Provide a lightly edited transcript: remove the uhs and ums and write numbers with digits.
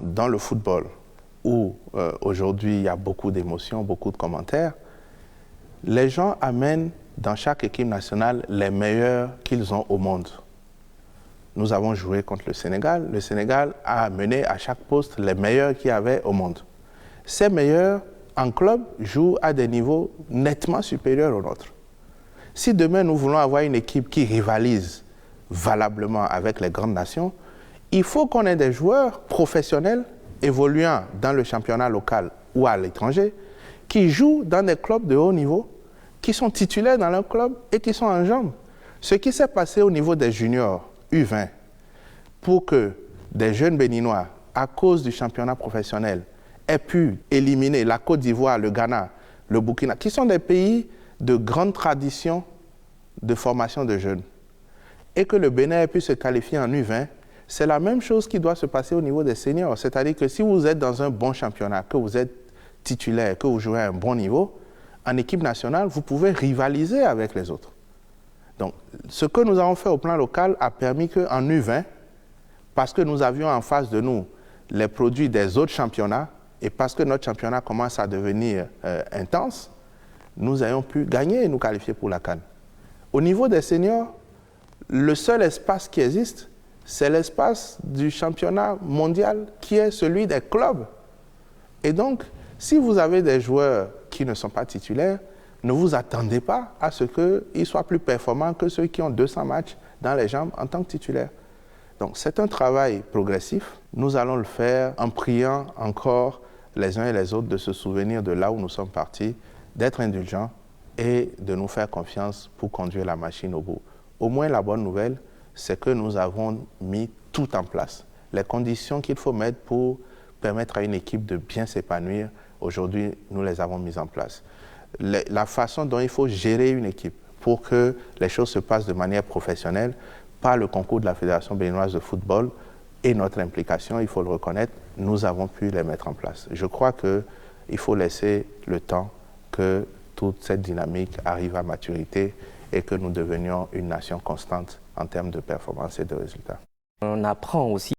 Dans le football, où aujourd'hui il y a beaucoup d'émotions, beaucoup de commentaires, les gens amènent dans chaque équipe nationale les meilleurs qu'ils ont au monde. Nous avons joué contre le Sénégal. Le Sénégal a amené à chaque poste les meilleurs qu'il y avait au monde. Ces meilleurs, en club, jouent à des niveaux nettement supérieurs aux nôtres. Si demain nous voulons avoir une équipe qui rivalise valablement avec les grandes nations, il faut qu'on ait des joueurs professionnels évoluant dans le championnat local ou à l'étranger, qui jouent dans des clubs de haut niveau, qui sont titulaires dans leur club et qui sont en jambes. Ce qui s'est passé au niveau des juniors U20, pour que des jeunes Béninois, à cause du championnat professionnel, aient pu éliminer la Côte d'Ivoire, le Ghana, le Burkina, qui sont des pays de grande tradition de formation de jeunes, et que le Bénin ait pu se qualifier en U20, c'est la même chose qui doit se passer au niveau des seniors. C'est-à-dire que si vous êtes dans un bon championnat, que vous êtes titulaire, que vous jouez à un bon niveau, en équipe nationale, vous pouvez rivaliser avec les autres. Donc, ce que nous avons fait au plan local a permis qu'en U20, parce que nous avions en face de nous les produits des autres championnats, et parce que notre championnat commence à devenir intense, nous ayons pu gagner et nous qualifier pour la CAN. Au niveau des seniors, le seul espace qui existe, c'est l'espace du championnat mondial qui est celui des clubs. Et donc, si vous avez des joueurs qui ne sont pas titulaires, ne vous attendez pas à ce qu'ils soient plus performants que ceux qui ont 200 matchs dans les jambes en tant que titulaires. Donc, c'est un travail progressif. Nous allons le faire en priant encore les uns et les autres de se souvenir de là où nous sommes partis, d'être indulgents et de nous faire confiance pour conduire la machine au bout. Au moins, la bonne nouvelle, c'est que nous avons mis tout en place. Les conditions qu'il faut mettre pour permettre à une équipe de bien s'épanouir, aujourd'hui, nous les avons mises en place. La façon dont il faut gérer une équipe pour que les choses se passent de manière professionnelle, par le concours de la Fédération béninoise de football et notre implication, il faut le reconnaître, nous avons pu les mettre en place. Je crois qu'il faut laisser le temps que toute cette dynamique arrive à maturité et que nous devenions une nation constante en termes de performance et de résultats. On apprend aussi